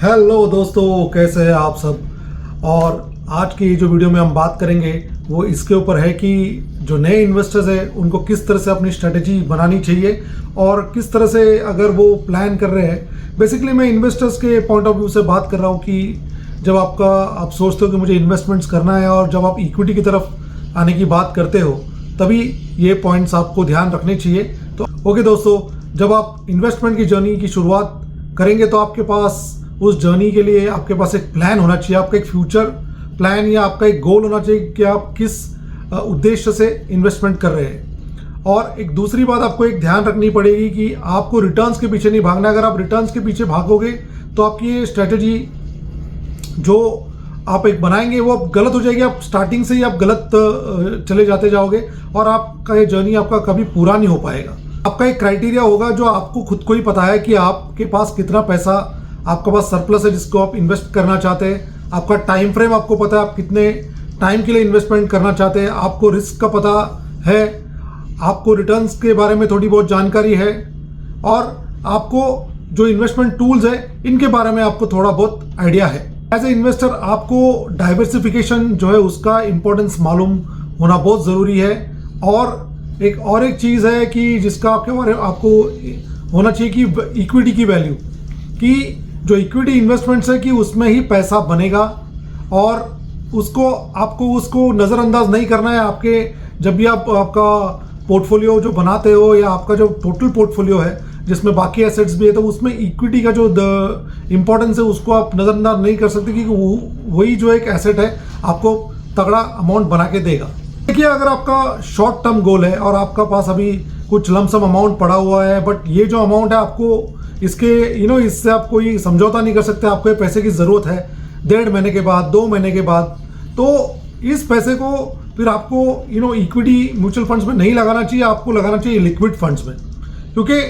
Hello दोस्तों, कैसे हैं आप सब। और आज की जो वीडियो में हम बात करेंगे वो इसके ऊपर है कि जो नए इन्वेस्टर्स हैं उनको किस तरह से अपनी स्ट्रेटेजी बनानी चाहिए और किस तरह से अगर वो प्लान कर रहे हैं। बेसिकली मैं इन्वेस्टर्स के पॉइंट ऑफ व्यू से बात कर रहा हूँ कि जब आप सोचते हो कि मुझे इन्वेस्टमेंट्स करना है और जब आप इक्विटी की तरफ आने की बात करते हो तभी ये पॉइंट्स आपको ध्यान रखने चाहिए। तो ओके दोस्तों, जब आप इन्वेस्टमेंट की जर्नी की शुरुआत करेंगे तो आपके पास उस जर्नी के लिए आपके पास एक प्लान होना चाहिए, आपका एक फ्यूचर प्लान या आपका एक गोल होना चाहिए कि आप किस उद्देश्य से इन्वेस्टमेंट कर रहे हैं। और एक दूसरी बात आपको एक ध्यान रखनी पड़ेगी कि आपको रिटर्न्स के पीछे नहीं भागना। अगर आप रिटर्न्स के पीछे भागोगे तो आपकी ये स्ट्रेटजी जो आप एक बनाएंगे वो गलत हो जाएगी। आप स्टार्टिंग से ही आप गलत चले जाते जाओगे और आपका ये जर्नी आपका कभी पूरा नहीं हो पाएगा। आपका एक क्राइटेरिया होगा जो आपको खुद को ही पता है कि आपके पास कितना पैसा आपके पास सरप्लस है जिसको आप इन्वेस्ट करना चाहते हैं। आपका टाइम फ्रेम आपको पता है, आप कितने टाइम के लिए इन्वेस्टमेंट करना चाहते हैं। आपको रिस्क का पता है, आपको रिटर्न्स के बारे में थोड़ी बहुत जानकारी है और आपको जो इन्वेस्टमेंट टूल्स है इनके बारे में आपको थोड़ा बहुत आइडिया है। एज ए इन्वेस्टर आपको डाइवर्सिफिकेशन जो है उसका इंपॉर्टेंस मालूम होना बहुत ज़रूरी है। और एक चीज़ है कि जिसका आपके बारे में आपको होना चाहिए कि इक्विटी की वैल्यू, कि जो इक्विटी इन्वेस्टमेंट्स है कि उसमें ही पैसा बनेगा और आपको उसको नज़रअंदाज नहीं करना है। आपके जब भी आप आपका पोर्टफोलियो जो बनाते हो या आपका जो टोटल पोर्टफोलियो है जिसमें बाकी एसेट्स भी है तो उसमें इक्विटी का जो इम्पोर्टेंस है उसको आप नज़रअंदाज नहीं कर सकते क्योंकि वही जो एक एसेट है आपको तगड़ा अमाउंट बना के देगा। देखिए, अगर आपका शॉर्ट टर्म गोल है और आपका पास अभी कुछ लमसम अमाउंट पड़ा हुआ है बट ये जो अमाउंट है आपको इसके इससे आप कोई समझौता नहीं कर सकते। आपको ये पैसे की ज़रूरत है 1.5 महीने के बाद, 2 महीने के बाद, तो इस पैसे को फिर आपको इक्विटी म्यूचुअल फंड्स में नहीं लगाना चाहिए, आपको लगाना चाहिए लिक्विड फंड्स में। क्योंकि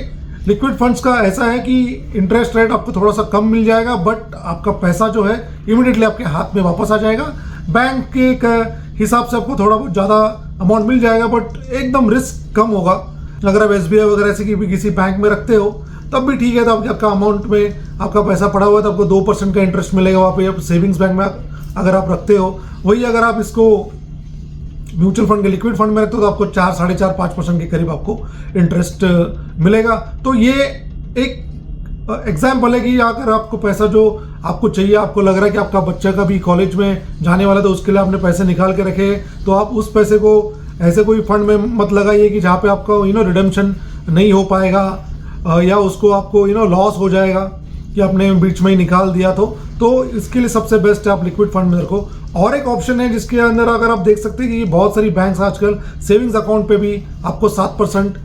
लिक्विड फंड्स का ऐसा है कि इंटरेस्ट रेट आपको थोड़ा सा कम मिल जाएगा बट आपका पैसा जो है इमीडिएटली आपके हाथ में वापस आ जाएगा। बैंक के हिसाब से आपको थोड़ा बहुत ज़्यादा अमाउंट मिल जाएगा बट एकदम रिस्क कम होगा। अगर आप SBI वगैरह ऐसे किसी बैंक में रखते हो तब भी ठीक है, तो आपका अमाउंट में आपका पैसा पड़ा हुआ है तो आपको 2% का इंटरेस्ट मिलेगा वहाँ पे। सेविंग्स बैंक में अगर आप रखते हो, वही अगर आप इसको म्यूचुअल फंड के लिक्विड फंड में रखते हो तो आपको 4, 4.5, 5% के करीब आपको इंटरेस्ट मिलेगा। तो ये एक एग्जाम्पल है कि अगर आपको पैसा जो आपको चाहिए, आपको लग रहा है कि आपका बच्चा का भी कॉलेज में जाने वाला है तो उसके लिए आपने पैसे निकाल के रखे, तो आप उस पैसे को ऐसे कोई फंड में मत लगाइए कि जहाँ पे आपका रिडेम्पशन नहीं हो पाएगा या उसको आपको लॉस हो जाएगा कि आपने बीच में ही निकाल दिया। तो इसके लिए सबसे बेस्ट है आप लिक्विड फंड में रखो। और एक ऑप्शन है जिसके अंदर अगर आप देख सकते हैं कि बहुत सारी बैंक्स आजकल सेविंग्स अकाउंट पे भी आपको 7%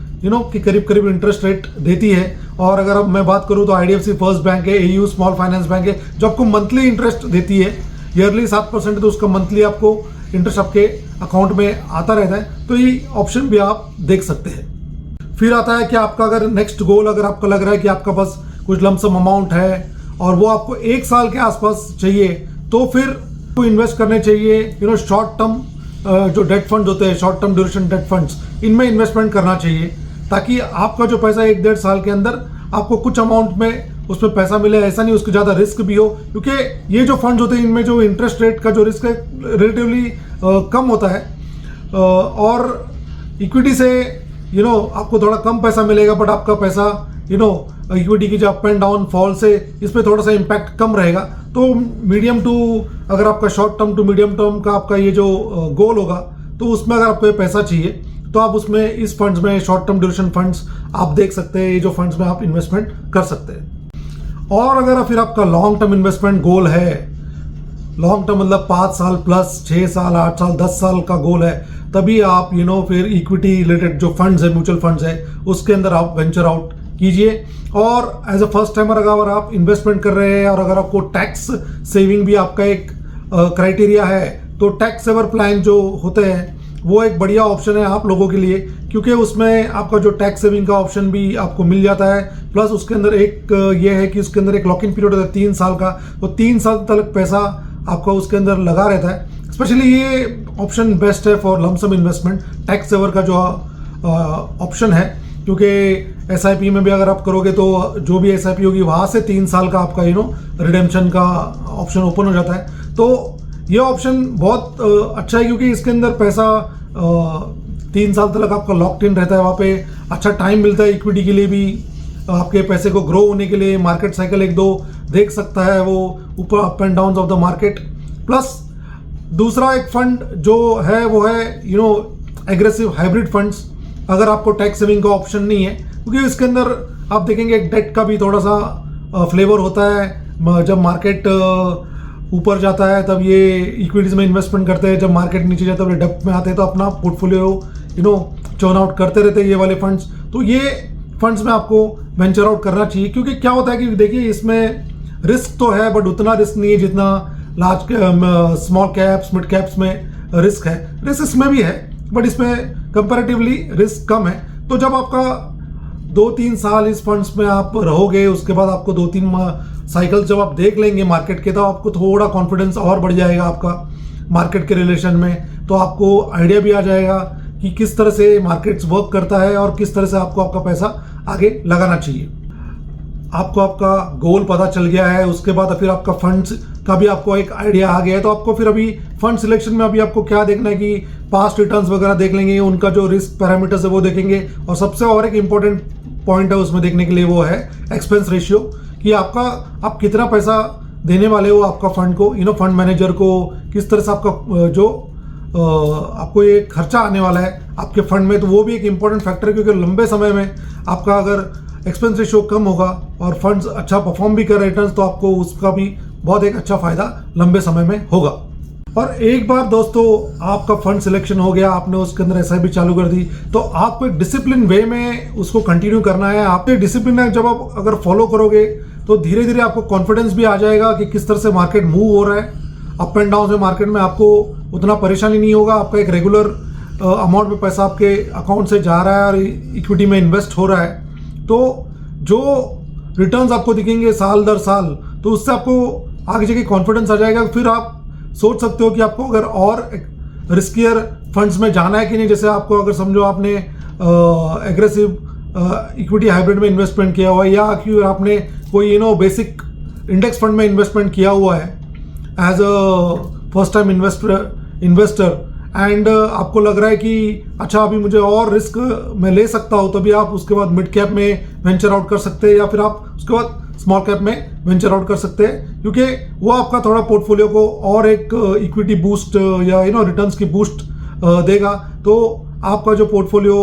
के करीब इंटरेस्ट रेट देती है। और अगर अब मैं बात करूँ तो IDFC फर्स्ट बैंक है, AU स्मॉल फाइनेंस बैंक है जो आपको मंथली इंटरेस्ट देती है। ईयरली 7% है तो उसका मंथली आपको इंटरेस्ट आपके अकाउंट में आता रहता है। तो ये ऑप्शन भी आप देख सकते हैं। फिर आता है कि आपका अगर नेक्स्ट गोल, अगर आपको लग रहा है कि आपका पास कुछ लमसम अमाउंट है और वो आपको 1 साल के आसपास चाहिए तो फिर को इन्वेस्ट करने चाहिए शॉर्ट टर्म जो डेट फंड्स होते हैं, short term duration date funds, इनमें इन्वेस्टमेंट करना चाहिए ताकि आपका जो पैसा 1-1.5 साल के अंदर आपको कुछ अमाउंट में उसमें पैसा मिले। ऐसा नहीं उसके ज़्यादा रिस्क भी हो, क्योंकि ये जो फंड्स होते हैं इनमें जो इंटरेस्ट रेट का जो रिस्क है रिलेटिवली कम होता है और इक्विटी से आपको थोड़ा कम पैसा मिलेगा बट आपका पैसा इक्विटी की जो अप एंड डाउन फॉल से इस पर थोड़ा सा इम्पैक्ट कम रहेगा। तो मीडियम टू, अगर आपका short term to medium term का आपका ये जो गोल होगा तो उसमें अगर आपको ये पैसा चाहिए तो आप उसमें इस फंड्स में शॉर्ट टर्म ड्यूरेशन फंड्स आप देख सकते हैं। ये जो फंड्स में आप इन्वेस्टमेंट कर सकते हैं। और अगर फिर आपका लॉन्ग टर्म इन्वेस्टमेंट गोल है, लॉन्ग टर्म मतलब 5 साल प्लस, 6 साल, 8 साल, 10 साल का गोल है, तभी आप फिर इक्विटी रिलेटेड जो फंड्स है, म्यूचुअल फंड्स है, उसके अंदर आप वेंचर आउट कीजिए। और एज अ फर्स्ट टाइमर अगर आप इन्वेस्टमेंट कर रहे हैं और अगर आपको टैक्स सेविंग भी आपका एक क्राइटेरिया है तो टैक्स सेवर प्लान जो होते हैं वो एक बढ़िया ऑप्शन है आप लोगों के लिए, क्योंकि उसमें आपका जो टैक्स सेविंग का ऑप्शन भी आपको मिल जाता है। प्लस उसके अंदर एक ये है कि उसके अंदर एक लॉक इन पीरियड होता है 3 साल का, तो 3 साल तक पैसा आपका उसके अंदर लगा रहता है। स्पेशली ये ऑप्शन बेस्ट है for lump sum investment, tax saver का जो ऑप्शन है, क्योंकि SIP में भी अगर आप करोगे तो जो भी SIP होगी वहाँ से 3 साल का आपका रिडेम्पशन का ऑप्शन ओपन हो जाता है। तो ये ऑप्शन बहुत अच्छा है क्योंकि इसके अंदर पैसा 3 साल तक आपका लॉक्ड इन रहता है। वहाँ पे अच्छा टाइम मिलता है इक्विटी के लिए भी, आपके पैसे को ग्रो होने के लिए। मार्केट साइकिल 1-2 देख सकता है वो ऊपर, up and down of the market. Plus दूसरा एक फंड जो है वो है एग्रेसिव हाइब्रिड फंड्स। अगर आपको टैक्स सेविंग का ऑप्शन नहीं है, क्योंकि इसके अंदर आप देखेंगे एक डेट का भी थोड़ा सा फ्लेवर होता है। जब मार्केट ऊपर जाता है तब ये इक्विटीज़ में इन्वेस्टमेंट करते हैं, जब मार्केट नीचे जाता है डेप्थ में आते हैं तो अपना पोर्टफोलियो चर्न आउट करते रहते हैं ये वाले फंड्स। तो ये फंड्स में आपको वेंचर आउट करना चाहिए, क्योंकि क्या होता है कि देखिए इसमें रिस्क तो है बट उतना रिस्क नहीं है जितना large small caps mid caps में रिस्क है। रिस्क इसमें भी है बट इसमें कंपैरेटिवली रिस्क कम है। तो जब आपका 2-3 साल इस फंड्स में आप रहोगे, उसके बाद आपको 2-3 साइकिल जब आप देख लेंगे मार्केट के, तो आपको थोड़ा कॉन्फिडेंस और बढ़ जाएगा आपका मार्केट के रिलेशन में। तो आपको आइडिया भी आ जाएगा कि किस तरह से मार्केट्स वर्क करता है और किस तरह से आपको आपका पैसा आगे लगाना चाहिए। आपको आपका गोल पता चल गया है, उसके बाद फिर आपका फंड्स का भी आपको एक आइडिया आ गया है। तो आपको फिर अभी फंड सिलेक्शन में अभी आपको क्या देखना है कि पास्ट रिटर्न्स वगैरह देख लेंगे, उनका जो रिस्क पैरामीटर्स है वो देखेंगे, और सबसे और एक इम्पोर्टेंट पॉइंट है उसमें देखने के लिए वो है एक्सपेंस रेशियो, कि आप कितना पैसा देने वाले हो आपका फंड को, फंड मैनेजर को, किस तरह से आपका जो आपको ये खर्चा आने वाला है आपके फंड में। तो वो भी एक इम्पोर्टेंट फैक्टर है, क्योंकि लंबे समय में आपका अगर एक्सपेंस रेशियो कम होगा और फंड्स अच्छा परफॉर्म भी कर रहे रिटर्न्स, तो आपको उसका भी बहुत एक अच्छा फायदा लंबे समय में होगा। और एक बार दोस्तों आपका फंड सिलेक्शन हो गया, आपने उसके अंदर SIP चालू कर दी, तो आपको एक डिसिप्लिन वे में उसको कंटिन्यू करना है। आपके डिसिप्लिन है जब आप अगर फॉलो करोगे तो धीरे धीरे आपको कॉन्फिडेंस भी आ जाएगा कि किस तरह से मार्केट मूव हो रहा है। अप एंड डाउन से मार्केट में आपको उतना परेशानी नहीं होगा। आपका एक रेगुलर अमाउंट में पैसा आपके अकाउंट से जा रहा है और इक्विटी में इन्वेस्ट हो रहा है, तो जो रिटर्न्स आपको दिखेंगे साल दर साल, तो उससे आपको आगे जाके कॉन्फिडेंस आ जाएगा। फिर आप सोच सकते हो कि आपको अगर और रिस्कियर फंड्स में जाना है कि नहीं। जैसे आपको अगर समझो आपने एग्रेसिव इक्विटी हाइब्रिड में इन्वेस्टमेंट किया हुआ है, या कि आपने कोई बेसिक इंडेक्स फंड में इन्वेस्टमेंट किया हुआ है as a first time investor, and आपको लग रहा है कि अच्छा अभी मुझे और रिस्क मैं ले सकता हूँ, तभी आप उसके बाद मिड कैप में वेंचर आउट कर सकते हैं, या फिर आप उसके बाद स्मॉल कैप में वेंचर आउट कर सकते हैं, क्योंकि वो आपका थोड़ा पोर्टफोलियो को और एक इक्विटी बूस्ट या रिटर्न्स की बूस्ट देगा। तो आपका जो पोर्टफोलियो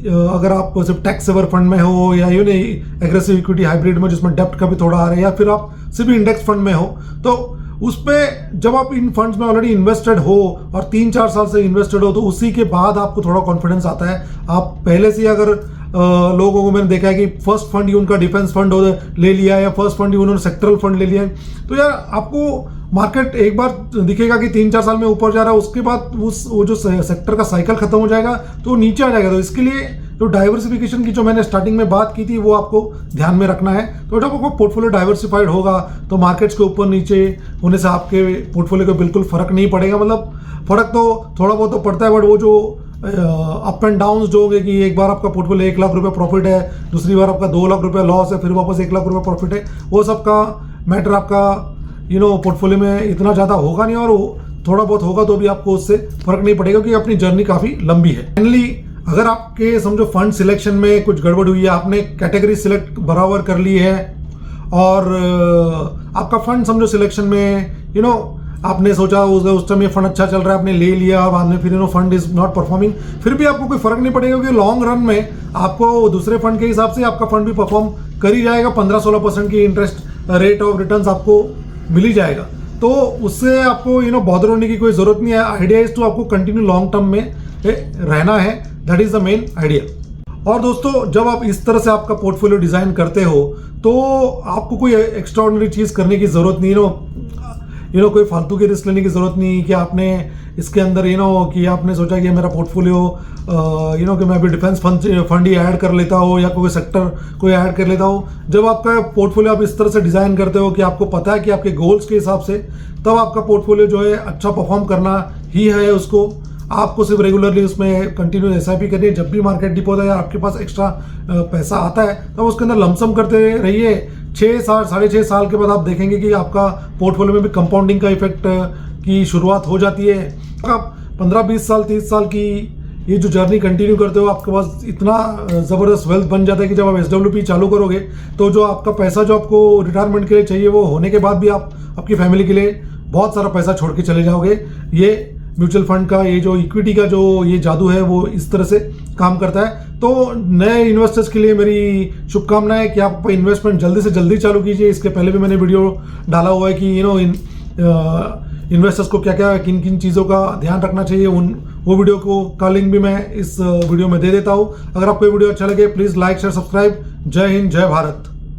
अगर आप सिर्फ टैक्स सेवर फंड में हो, या एग्रेसिव इक्विटी हाइब्रिड में जिसमें डेप्ट का भी थोड़ा आ रहा है, या फिर आप सिर्फ इंडेक्स फंड में हो, तो उस पर जब आप इन फंड्स में ऑलरेडी इन्वेस्टेड हो और 3-4 साल से इन्वेस्टेड हो, तो उसी के बाद आपको थोड़ा कॉन्फिडेंस आता है। आप पहले से अगर लोगों को मैंने देखा है कि फर्स्ट फंड ही उनका डिफेंस फंड ले लिया है, या फर्स्ट फंड ही उन्होंने सेक्टरल फंड ले लिया है, तो यार आपको मार्केट एक बार दिखेगा कि 3-4 साल में ऊपर जा रहा है, उसके बाद वो जो सेक्टर का साइकिल खत्म हो जाएगा तो नीचे आ जाएगा। तो इसके लिए जो डाइवर्सिफिकेशन की जो मैंने स्टार्टिंग में बात की थी वो आपको ध्यान में रखना है। तो जब आपको पोर्टफोलियो डाइवर्सिफाइड होगा तो मार्केट्स के ऊपर नीचे होने से आपके पोर्टफोलियो को बिल्कुल फर्क नहीं पड़ेगा। मतलब फर्क तो थोड़ा बहुत तो पड़ता है, बट वो जो अप एंड डाउन जो होंगे कि एक बार आपका पोर्टफोलियो 1 लाख रुपए प्रॉफिट है, दूसरी बार आपका 2 लाख रुपए लॉस है, फिर वापस 1 लाख रुपए प्रॉफिट है, वो सब का मैटर आपका पोर्टफोलियो में इतना ज़्यादा होगा नहीं, और थोड़ा बहुत होगा तो भी आपको उससे फर्क नहीं पड़ेगा, क्योंकि अपनी जर्नी काफ़ी लंबी है। फाइनली अगर आपके समझो फंड सिलेक्शन में कुछ गड़बड़ हुई है, आपने कैटेगरी सिलेक्ट बराबर कर ली है, और आपका फंड समझो सिलेक्शन में आपने सोचा उस टाइम ये फंड अच्छा चल रहा है, आपने ले लिया, बाद में फिर फंड इज नॉट परफॉर्मिंग, फिर भी आपको कोई फर्क नहीं पड़ेगा, क्योंकि लॉन्ग रन में आपको दूसरे फंड के हिसाब से आपका फंड भी परफॉर्म कर ही जाएगा। 15-16% की इंटरेस्ट रेट ऑफ रिटर्न्स आपको मिल ही जाएगा। तो उससे आपको बॉदर होने की कोई जरूरत नहीं है। आइडिया इज टू आपको कंटिन्यू लॉन्ग टर्म में रहना है, that is the main idea. और दोस्तों जब आप इस तरह से आपका पोर्टफोलियो डिजाइन करते हो तो आपको कोई एक्स्ट्राऑर्डिनरी चीज करने की जरूरत नहीं है। कोई फालतू की रिस्क लेने की जरूरत नहीं कि आपने इसके अंदर कि आपने सोचा कि मेरा पोर्टफोलियो कि मैं अभी डिफेंस फंड ही ऐड कर लेता हूँ, या कोई सेक्टर कोई ऐड कर लेता हूँ। जब आपका पोर्टफोलियो आप इस तरह से डिज़ाइन करते हो कि आपको पता है कि आपके गोल्स के हिसाब से, तब आपका पोर्टफोलियो जो है अच्छा परफॉर्म करना ही है उसको। आपको सिर्फ रेगुलरली उसमें कंटिन्यू एसआईपी करनी है। जब भी मार्केट डिप होता है या आपके पास एक्स्ट्रा पैसा आता है तो उसके अंदर लमसम करते रहिए। 6 साल 6.5 साल के बाद आप देखेंगे कि आपका पोर्टफोलियो में भी कंपाउंडिंग का इफेक्ट की शुरुआत हो जाती है। आप 15-20 साल 30 साल की ये जो जर्नी कंटिन्यू करते हो, आपके पास इतना ज़बरदस्त वेल्थ बन जाता है कि जब आप SWP चालू करोगे तो जो आपका पैसा जो आपको रिटायरमेंट के लिए चाहिए वो होने के बाद भी आप आपकी फैमिली के लिए बहुत सारा पैसा छोड़ के चले जाओगे। ये म्यूचुअल फंड का ये जो इक्विटी का जो ये जादू है वो इस तरह से काम करता है। तो नए इन्वेस्टर्स के लिए मेरी शुभकामनाएं कि आप इन्वेस्टमेंट जल्दी से जल्दी चालू कीजिए। इसके पहले भी मैंने वीडियो डाला हुआ है कि इन्वेस्टर्स को क्या क्या किन किन चीज़ों का ध्यान रखना चाहिए, वो वीडियो का लिंक भी मैं इस वीडियो में दे देता हूँ। अगर आपको ये वीडियो अच्छा लगे प्लीज़ लाइक शेयर सब्सक्राइब। जय हिंद, जय भारत।